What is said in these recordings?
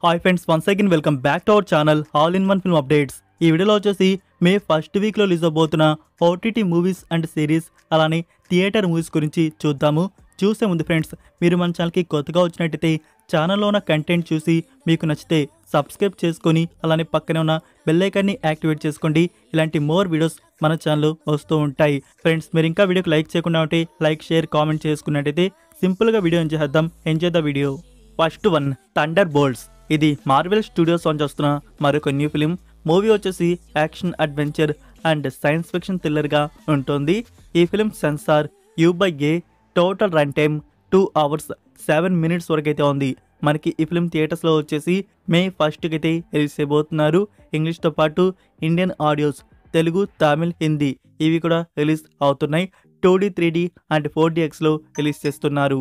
Hi friends, once again welcome back to our channel all in one film updates. ఈ వీడియోలో వచ్చేసి May first వీక్లో release అవబోతున్న OTT movies and series అలానే theatre movies గురించి చూద్దాము. చూసే ముందు ఫ్రెండ్స్, మీరు మన ఛానల్కి కొత్తగా వచ్చినట్టయితే ఛానల్లో ఉన్న కంటెంట్ చూసి మీకు నచ్చితే సబ్స్క్రైబ్ చేసుకొని అలానే పక్కనే ఉన్న బెల్ ఐకాన్ని యాక్టివేట్ చేసుకోండి. ఇలాంటి మోర్ వీడియోస్ మన ఛానల్లో వస్తూ ఉంటాయి. ఫ్రెండ్స్, మీరు ఇంకా వీడియోకి లైక్ చేయకుండా ఉంటే లైక్, షేర్, కామెంట్ చేసుకున్నట్టయితే సింపుల్గా video enjoy the video. First one, Thunderbolts. ఇది మార్వెల్ స్టూడియోస్ నుంచి వస్తున్న మరొక న్యూ ఫిలిం. మూవీ వచ్చేసి action, adventure and science fiction థ్రిల్లర్గా ఉంటుంది. ఈ film censor U/A, total run time 2 hours 7 minutes వరకు అయితే ఉంది. మనకి ఈ ఫిలిం థియేటర్స్లో వచ్చేసి మే 1st అయితే రిలీజ్ చేయబోతున్నారు. ఇంగ్లీష్తో పాటు ఇండియన్ ఆడియోస్, తెలుగు, తమిళ్, హిందీ ఇవి కూడా రిలీజ్ అవుతున్నాయి. 2D, 3D అండ్ 4DXలో రిలీజ్ చేస్తున్నారు.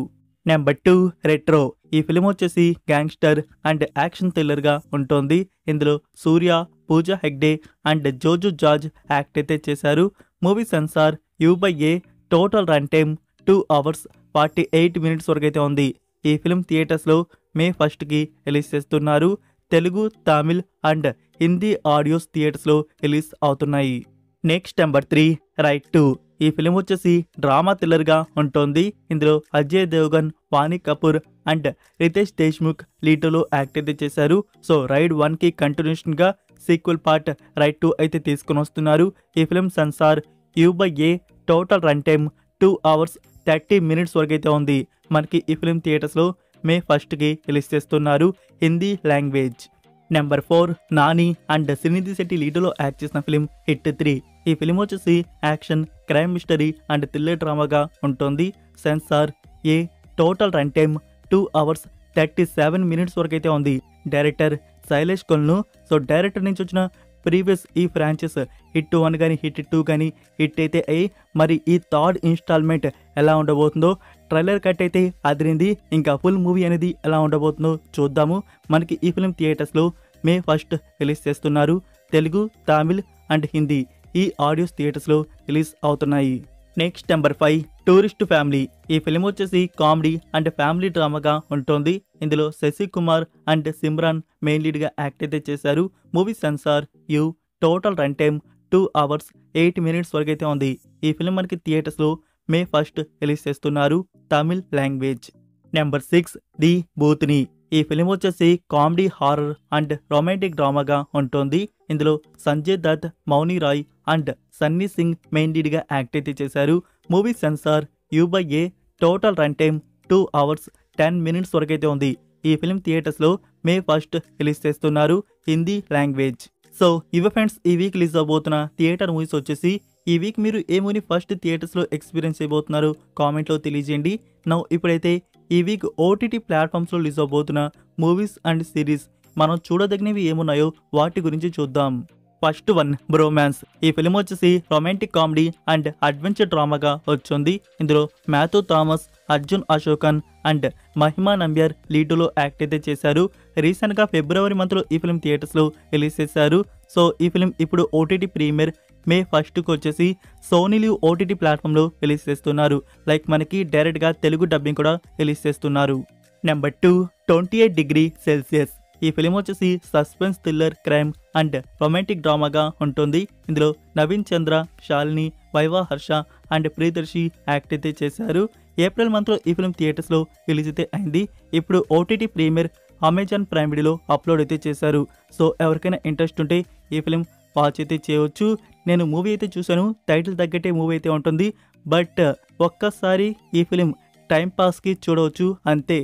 Number 2, retro. ఈ ఫిలిం వచ్చేసి గ్యాంగ్స్టర్ అండ్ యాక్షన్ థ్రిల్లర్గా ఉంటుంది. ఇందులో Suriya, Pooja Hegde and Joju George act అయితే చేశారు. Movie censor U/A, total run time 2 hours 48 minutes వరకు అయితే ఉంది. ఈ ఫిలిం థియేటర్స్లో మే 1st రిలీజ్ చేస్తున్నారు. తెలుగు, తమిళ్ అండ్ హిందీ ఆడియోస్ థియేటర్స్లో రిలీజ్ అవుతున్నాయి. Next number 3, right 2. ఈ ఫిలిం వచ్చేసి డ్రామా థ్రిల్లర్గా ఉంటుంది. ఇందులో అజయ్ దేవగన్, వాణి కపూర్ అండ్ రితేష్ దేశ్ముఖ్ లీడ్లో యాక్ట్ అయితే చేశారు. సో రైడ్ 1కి కంటిన్యూషన్గా సీక్వెల్ పార్ట్ రైడ్ 2 అయితే తీసుకుని వస్తున్నారు. ఈ film censor U/A, total run time 2 hours 30 minutes వరకు అయితే ఉంది. మనకి ఈ ఫిలిం థియేటర్స్లో మే 1st రిలీజ్ చేస్తున్నారు. Hindi language. Number 4, Nani and Sunidhi Shetty లీడ్లో యాక్ట్ చేసిన ఫిలిం హిట్ 3. ఈ ఫిలిం వచ్చేసి action, crime, mystery and thriller డ్రామాగా ఉంటుంది. Censor A, total run time 2 hours 37 minutes వరకు అయితే ఉంది. Director Sailesh Kolanu. So director నుంచి వచ్చిన ప్రీవియస్ ఈ ఫ్రాంచైజ్ హిట్ 1 కానీ హిట్ 2 కానీ హిట్ అయితే అయ్యి, మరి ఈ థర్డ్ ఇన్స్టాల్మెంట్ ఎలా ఉండబోతుందో ట్రైలర్ కట్ అయితే అదిరింది. ఇంకా ఫుల్ మూవీ అనేది ఎలా ఉండబోతుందో చూద్దాము. మనకి ఈ ఫిలిం థియేటర్స్లో మే 1st రిలీజ్ చేస్తున్నారు. తెలుగు, తమిళ్ అండ్ హిందీ ఈ ఆడియోస్ థియేటర్స్లో రిలీజ్ అవుతున్నాయి. Next number 5, tourist family. ఈ ఫిలిం వచ్చేసి కామెడీ అండ్ ఫ్యామిలీ డ్రామాగా ఉంటుంది. ఇందులో శశి కుమార్ అండ్ సిమ్రాన్ మెయిన్ లీడ్గా యాక్ట్ అయితే చేశారు. Movie censor U, total run time 2 hours 8 minutes వరకు అయితే ఉంది. ఈ ఫిలిం మనకి థియేటర్స్లో మే 1st రిలీజ్ చేస్తున్నారు. Tamil language. Number 6, the Bhootnii. ఈ ఫిలిం వచ్చేసి కామెడీ, హారర్ అండ్ రొమాంటిక్ డ్రామాగా ఉంటుంది. ఇందులో సంజయ్ దత్, మౌని రాయ్ అండ్ సన్నీ సింగ్ మెయిన్ లీడ్గా యాక్ట్ అయితే చేశారు. Movie censor U/A, total run time 2 hours 10 minutes వరకు అయితే ఉంది. ఈ ఫిలిం థియేటర్స్లో మే 1st రిలీజ్ చేస్తున్నారు. హిందీ లాంగ్వేజ్. సో ఇవి ఫ్రెండ్స్, ఈ వీక్ రిలీజ్ అవబోతున్న థియేటర్ మూవీస్ వచ్చేసి. ఈ వీక్ మీరు ఏ మూవీ ఫస్ట్ థియేటర్స్లో ఎక్స్పీరియన్స్ అయిపోతున్నారు కామెంట్లో తెలియజేయండి. నౌ ఇప్పుడైతే ఈ వీక్ ఓటీటీ ప్లాట్ఫామ్స్లో రిలీజ్ అవబోతున్న మూవీస్ అండ్ సిరీస్ మనం చూడదగినవి ఏమున్నాయో వాటి గురించి చూద్దాం. First one, Bromance. ఈ ఫిలిం వచ్చేసి రొమాంటిక్ కామెడీ అండ్ అడ్వెంచర్ డ్రామాగా వచ్చింది. ఇందులో మాథ్యూ థామస్, అర్జున్ అశోకన్ అండ్ మహిమా నంబియార్ లీడ్లో యాక్ట్ అయితే చేశారు. రీసెంట్గా ఫిబ్రవరి మంత్లో ఈ ఫిలిం థియేటర్స్లో రిలీజ్ చేశారు. సో ఈ ఫిలిం ఇప్పుడు ఓటీటీ ప్రీమియర్ మే 1st వచ్చేసి సోనీ లివ్ ఓటీటీ ప్లాట్ఫామ్లో రిలీజ్ చేస్తున్నారు. లైక్ మనకి డైరెక్ట్గా తెలుగు డబ్బింగ్ కూడా రిలీజ్ చేస్తున్నారు. Number 2, 28 degrees Celsius. ఈ ఫిలిం వచ్చేసి suspense, thriller, crime and romantic డ్రామాగా ఉంటుంది. ఇందులో నవీన్ చంద్ర, శాలిని, వైవా హర్ష అండ్ ప్రియదర్శి యాక్ట్ అయితే చేశారు. ఏప్రిల్ మంత్లో ఈ ఫిలిం థియేటర్స్లో రిలీజ్ అయితే అయింది. ఇప్పుడు ఓటీటీ ప్రీమియర్ అమెజాన్ ప్రైమ్ వీడియోలో అప్లోడ్ అయితే చేశారు. సో ఎవరికైనా ఇంట్రెస్ట్ ఉంటే ఈ ఫిలిం వాచ్ అయితే చేయవచ్చు. నేను మూవీ అయితే చూశాను. టైటిల్ తగ్గట్టే మూవీ అయితే ఉంటుంది. బట్ ఒక్కసారి ఈ ఫిలిం టైంపాస్కి చూడవచ్చు అంతే.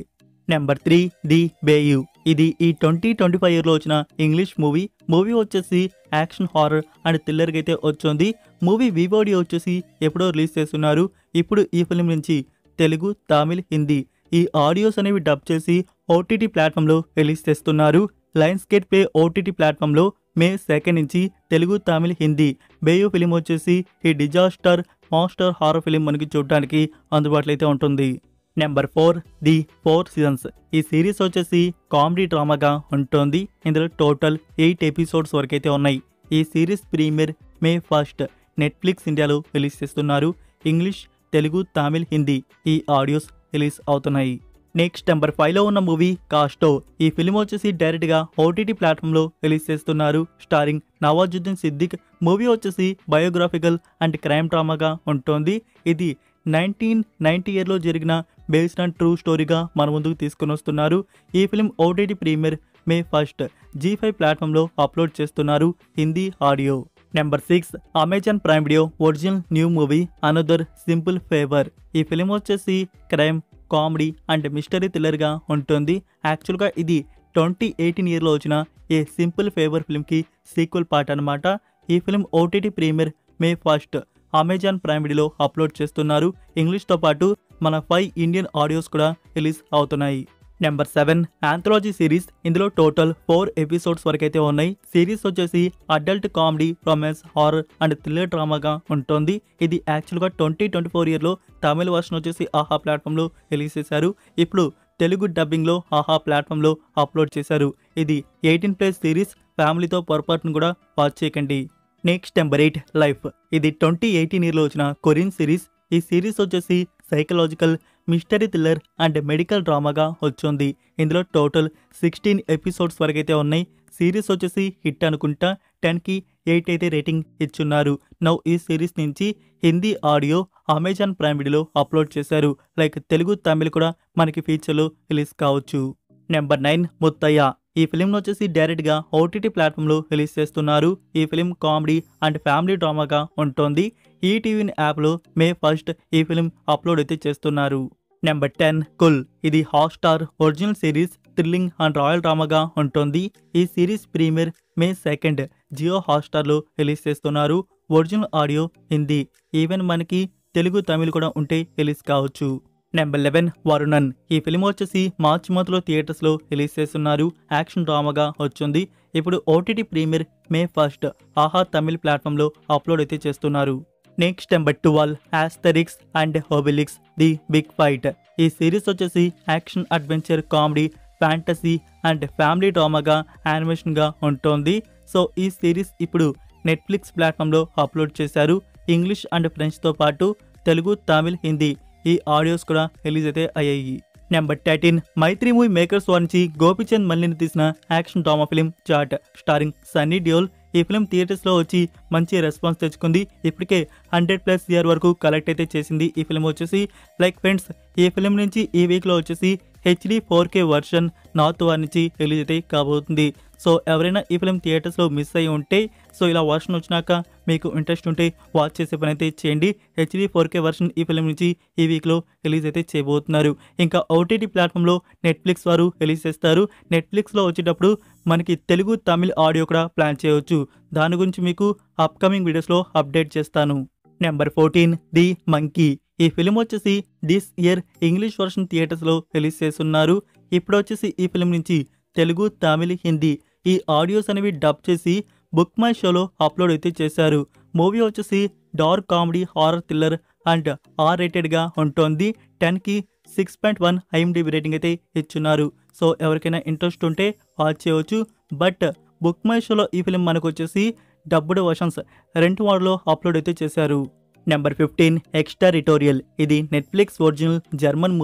Number 3, the Bayou. ఇది ఈ 2025 ఇయర్లో వచ్చిన ఇంగ్లీష్ మూవీ. మూవీ వచ్చేసి యాక్షన్, హారర్ అండ్ థ్రిల్లర్గా అయితే వచ్చింది. మూవీ VOD వచ్చేసి ఎప్పుడో రిలీజ్ చేస్తున్నారు. ఇప్పుడు ఈ ఫిలిం నుంచి తెలుగు, తమిళ్, హిందీ ఈ ఆడియోస్ అనేవి డబ్ చేసి ఓటీటీ ప్లాట్ఫామ్లో రిలీజ్ చేస్తున్నారు. లయన్స్ గేట్ ప్లే ఓటీటీ ప్లాట్ఫామ్లో మే 2 నుంచి తెలుగు, తమిళ్, హిందీ బేయు ఫిలిం వచ్చేసి ఈ డిజాస్టర్ మాస్టర్ హారర్ ఫిలిం మనకి చూడడానికి అందుబాటులో అయితే ఉంటుంది. Number 4, the 4 Seasons. ఈ సిరీస్ వచ్చేసి కామెడీ డ్రామాగా ఉంటుంది. ఇందులో టోటల్ 8 episodes వరకు అయితే ఉన్నాయి. ఈ series premiere May 1st Netflix ఇండియాలో రిలీజ్ చేస్తున్నారు. ఇంగ్లీష్, తెలుగు, తమిళ్, హిందీ ఈ ఆడియోస్ రిలీజ్ అవుతున్నాయి. నెక్స్ట్ నెంబర్ 5లో ఉన్న మూవీ కాస్టో. ఈ ఫిల్మ్ వచ్చేసి డైరెక్ట్ గా ఓటీటీ ప్లాట్ఫామ్ లో రిలీజ్ చేస్తున్నారు. స్టారింగ్ నవాజుద్దీన్ సిద్దిక్. మూవీ వచ్చేసి బయోగ్రాఫికల్ అండ్ క్రైమ్ డ్రామాగా ఉంటుంది. ఇది 1990 ఇయర్లో జరిగిన బేస్డ్ ఆన్ ట్రూ స్టోరీగా మన ముందుకు తీసుకుని వస్తున్నారు. ఈ film OTT premiere May 1 G5 ప్లాట్ఫామ్లో అప్లోడ్ చేస్తున్నారు Hindi audio. Number 6 Amazon Prime Video original new movie Another Simple Favor. ఈ ఫిల్మ్ వచ్చేసి క్రైమ్, కామెడీ అండ్ మిస్టరీ థ్రిల్లర్గా ఉంటుంది. యాక్చువల్గా ఇది 2018 ఇయర్లో వచ్చిన ఏ సింపుల్ ఫేవర్ ఫిల్మ్కి సీక్వెల్ పార్ట్ అనమాట. ఈ film OTT premiere May 1 Amazon Prime వీడియోలో అప్లోడ్ చేస్తున్నారు. ఇంగ్లీష్తో పాటు మన 5 ఇండియన్ ఆడియోస్ కూడా రిలీజ్ అవుతున్నాయి. Number 7 anthology series. ఇందులో టోటల్ 4 ఎపిసోడ్స్ వరకు అయితే ఉన్నాయి. సిరీస్ వచ్చేసి adult comedy, romance, horror and thriller డ్రామాగా ఉంటుంది. ఇది యాక్చువల్గా 2024 ఇయర్లో తమిళ వర్షన్ వచ్చేసి ఆహా ప్లాట్ఫామ్లో రిలీజ్ చేశారు. ఇప్పుడు తెలుగు డబ్బింగ్లో ఆహా ప్లాట్ఫామ్లో అప్లోడ్ చేశారు. ఇది 18+ సిరీస్. ఫ్యామిలీతో పొరపాటును కూడా వాచ్ చేయకండి. Next number 8 Life. ఇది 2018 ఇయర్లో వచ్చిన కొరియన్ సిరీస్. ఈ సిరీస్ వచ్చేసి psychological, mystery thriller and medical డ్రామాగా వచ్చింది. ఇందులో టోటల్ 16 ఎపిసోడ్స్ వరకు అయితే ఉన్నాయి. సిరీస్ వచ్చేసి హిట్ అనుకుంటా. 10కి 8 అయితే రేటింగ్ ఇచ్చున్నారు. నౌ ఈ సిరీస్ నుంచి హిందీ ఆడియో అమెజాన్ ప్రైమ్ వీడియోలో అప్లోడ్ చేశారు. లైక్ తెలుగు, తమిళ్ కూడా మనకి ఫీచర్లో రిలీజ్ కావచ్చు. నెంబర్ 9 ముత్తయ్య. ఈ ఫిల్మ్ వచ్చేసి డైరెక్ట్ గా ఓటీటీ ప్లాట్ఫామ్ లో రిలీజ్ చేస్తున్నారు. ఈ ఫిల్మ్ కామెడీ అండ్ ఫ్యామిలీ డ్రామాగా ఉంటుంది. ఈ టీవీ యాప్ లో మే 1 ఈ ఫిల్మ్ అప్లోడ్ అయితే చేస్తున్నారు. నెంబర్ 10 కుల్. ఇది Hotstar original series, thrilling and royal డ్రామాగా ఉంటుంది. ఈ series premiere May 2 Jio Hotstar లో రిలీజ్ చేస్తున్నారు. Original audio Hindi. ఈవెన్ మనకి తెలుగు, తమిళ్ కూడా ఉంటే రిలీజ్ కావచ్చు. నెంబర్ 11 వరుణన్. ఈ ఫిల్మ్ వచ్చేసి మార్చ్ మంత్లో థియేటర్స్లో రిలీజ్ చేస్తున్నారు. యాక్షన్ డ్రామాగా వచ్చింది. ఇప్పుడు ఓటీటీ ప్రీమియర్ మే 1 ఆహా తమిళ్ ప్లాట్ఫామ్లో అప్లోడ్ అయితే చేస్తున్నారు. Next number 12 Asterix and Obelix the big fight. ఈ సిరీస్ వచ్చేసి action, adventure, comedy, fantasy and family డ్రామాగా యానిమేషన్గా ఉంటుంది. సో ఈ సిరీస్ ఇప్పుడు నెట్ఫ్లిక్స్ ప్లాట్ఫామ్లో అప్లోడ్ చేశారు. ఇంగ్లీష్ అండ్ ఫ్రెంచ్తో పాటు తెలుగు, తమిళ్, హిందీ ఈ ఆడియోస్ కూడా రిలీజ్ అయితే అయ్యాయి. నెంబర్ 13 మైత్రి మూవీ మేకర్స్ నుంచి గోపిచంద్ మల్లిని తీసిన action drama film Jaat starring Sunny Deol. ఈ ఫిల్మ్ థియేటర్స్లో వచ్చి మంచి రెస్పాన్స్ తెచ్చుకుంది. ఇప్పటికే 100+ CR వరకు కలెక్ట్ అయితే చేసింది ఈ ఫిల్మ్ వచ్చేసి. లైక్ ఫ్రెండ్స్, ఈ ఫిల్మ్ నుంచి ఈ వీక్లో వచ్చేసి HD 4K version north war నుంచి రిలీజ్ అయితే కాబోతుంది. సో ఎవరైనా ఈ ఫిల్మ్ థియేటర్స్లో మిస్ అయ్యి ఉంటే, సో ఇలా వర్షన్ వచ్చినాక మీకు ఇంట్రెస్ట్ ఉంటే వాచ్ చేసే పని అయితే చేయండి. HD 4K వర్షన్ ఈ ఫిల్మ్ నుంచి ఈ వీక్లో రిలీజ్ అయితే చేయబోతున్నారు. ఇంకా ఓటీటీ ప్లాట్ఫామ్లో నెట్ఫ్లిక్స్ వారు రిలీజ్ చేస్తారు. నెట్ఫ్లిక్స్లో వచ్చేటప్పుడు మనకి తెలుగు, తమిళ్ ఆడియో కూడా ప్లాన్ చేయవచ్చు. దాని గురించి మీకు అప్కమింగ్ వీడియోస్లో అప్డేట్ చేస్తాను. Number 14 the monkey. ఈ ఫిల్మ్ వచ్చేసి దిస్ ఇయర్ ఇంగ్లీష్ వర్షన్ థియేటర్స్లో రిలీజ్ చేస్తున్నారు. ఇప్పుడు వచ్చేసి ఈ ఫిల్మ్ నుంచి తెలుగు, తమిళ్, హిందీ ఈ ఆడియోస్ అనేవి డబ్ చేసి బుక్ మై షోలో అప్లోడ్ అయితే చేశారు. మూవీ వచ్చేసి dark comedy, horror, thriller and R రేటెడ్గా ఉంటుంది. 10కి 6.1 IMDb రేటింగ్ అయితే ఇచ్చున్నారు. సో ఎవరికైనా ఇంట్రెస్ట్ ఉంటే వాచ్ చేయవచ్చు. బట్ బుక్ మై షోలో ఈ ఫిల్మ్ మనకు వచ్చేసి డబ్బుడ్ వర్షన్స్ 2 వార్లో అప్లోడ్ అయితే చేశారు. నెంబర్ 15 ఎక్స్‌టెరిటోరియల్. ఇది నెట్ఫ్లిక్స్ ఒరిజినల్ జర్మన్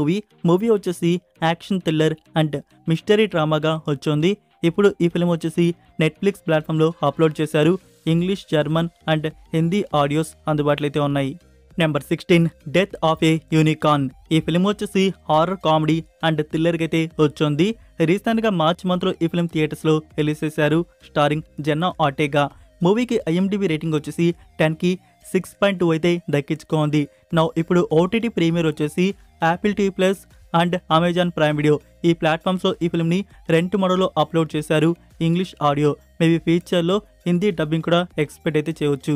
మూవీ వచ్చేసి యాక్షన్, థ్రిల్లర్ అండ్ మిస్టరీ డ్రామాగా వచ్చింది. ఇప్పుడు ఈ ఫిల్మ్ వచ్చేసి నెట్ఫ్లిక్స్ ప్లాట్ఫామ్లో అప్లోడ్ చేశారు. English, German and Hindi audios అందుబాటులో అయితే ఉన్నాయి. Number 16 death of A unicorn. ఈ ఫిల్మ్ వచ్చేసి హారర్, కామెడీ అండ్ థ్రిల్లర్కి అయితే వచ్చింది. రీసెంట్గా మార్చ్ మంత్లో ఈ ఫిల్మ్ థియేటర్స్లో రిలీజ్ చేశారు. Starring Jenna Ortega. మూవీకి IMDb రేటింగ్ వచ్చేసి 10కి 6.2 అయితే దక్కించుకోండి. నౌ ఇప్పుడు ఓటీటీ ప్రీమియర్ వచ్చేసి Apple TV+ and Amazon Prime Video ఈ ప్లాట్ఫామ్స్లో ఈ ఫిల్మ్ని రెంట్ మోడల్లో అప్లోడ్ చేశారు. ఇంగ్లీష్ ఆడియో, మేబీ ఫ్యూచర్లో హిందీ డబ్బింగ్ కూడా ఎక్స్పెక్ట్ అయితే చేయవచ్చు.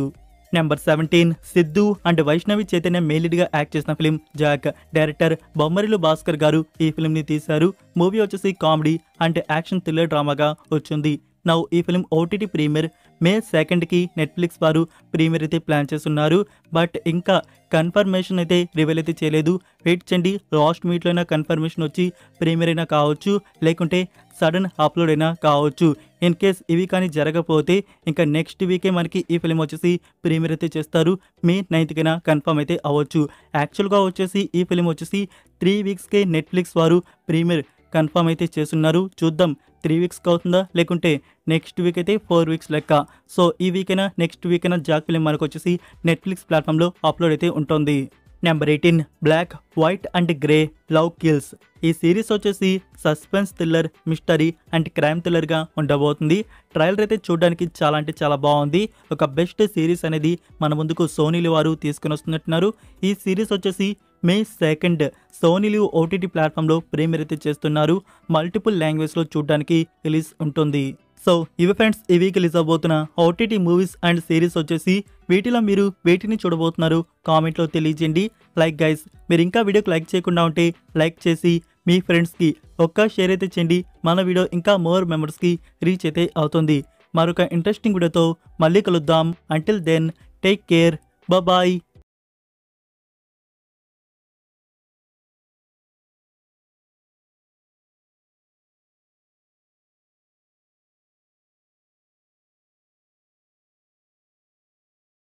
నెంబర్ 17 సిద్ధు అండ్ వైష్ణవి చైతన్య మెయిన్లీడ్గా యాక్ట్ చేసిన film Jack. Director Bommarillu Bhaskar garu ఈ ఫిల్మ్ని తీశారు. మూవీ వచ్చేసి కామెడీ అండ్ యాక్షన్ థ్రిల్లర్ డ్రామాగా వచ్చింది. నౌ ఈ ఫిల్మ్ ఓటీటీ ప్రీమియర్ మే 2కి నెట్ఫ్లిక్స్ వారు ప్రీమియర్ అయితే ప్లాన్ చేస్తున్నారు. బట్ ఇంకా కన్ఫర్మేషన్ అయితే రివీల్ అయితే చేయలేదు. వెయిట్ చేయండి, లాస్ట్ మీట్లో అయినా కన్ఫర్మేషన్ వచ్చి ప్రీమియర్ అయినా కావచ్చు, లేకుంటే సడన్ అప్లోడ్ అయినా కావచ్చు. ఇన్ కేస్ ఇవి కానీ జరగకపోతే ఇంకా నెక్స్ట్ వీకే మనకి ఈ ఫిలిం వచ్చేసి ప్రీమియర్ అయితే చేస్తారు. మే 9కైనా కన్ఫర్మ్ అయితే అవ్వచ్చు. యాక్చువల్గా వచ్చేసి ఈ ఫిలిం వచ్చేసి 3 వీక్స్కే నెట్ఫ్లిక్స్ వారు ప్రీమియర్ కన్ఫర్మ్ అయితే చేస్తున్నారు. చూద్దాం 3 వీక్స్కి అవుతుందా, లేకుంటే నెక్స్ట్ వీక్ అయితే 4 వీక్స్ లెక్క. సో ఈ వీకైనా నెక్స్ట్ వీకైనా జాక్ ఫిలిం మనకు వచ్చేసి నెట్ఫ్లిక్స్ ప్లాట్ఫామ్లో అప్లోడ్ అయితే ఉంటుంది. Number 18 Black, White and Gray Love Kills. ఈ సిరీస్ వచ్చేసి suspense thriller, mystery and crime థ్రిల్లర్గా ఉండబోతుంది. ట్రైలర్ అయితే చూడడానికి చాలా అంటే చాలా బాగుంది. ఒక బెస్ట్ సిరీస్ అనేది మన ముందుకు సోనీ లివ్ వారు తీసుకుని వస్తున్నట్టున్నారు. ఈ సిరీస్ వచ్చేసి మే 2 సోనీ లివ్ ఓటీటీ ప్లాట్ఫామ్లో ప్రీమియర్ అయితే చేస్తున్నారు. మల్టిపుల్ లాంగ్వేజ్లో చూడడానికి రిలీజ్ ఉంటుంది. సో ఇవి ఫ్రెండ్స్ ఈ వీక్ రిలీజ్ అవబోతున్న ఓటీటీ మూవీస్ అండ్ సిరీస్ వచ్చేసి. వీటిలో మీరు వేటిని చూడబోతున్నారు కామెంట్లో తెలియజేయండి. లైక్ గైస్, మీరు ఇంకా వీడియోకి లైక్ చేయకుండా ఉంటే లైక్ చేసి మీ ఫ్రెండ్స్కి ఒక్క షేర్ అయితే చేయండి. మన వీడియో ఇంకా మోర్ మెంబర్స్కి రీచ్ అయితే అవుతుంది. మరొక ఇంట్రెస్టింగ్ వీడియోతో మళ్ళీ కలుద్దాం. Until then take care, bye.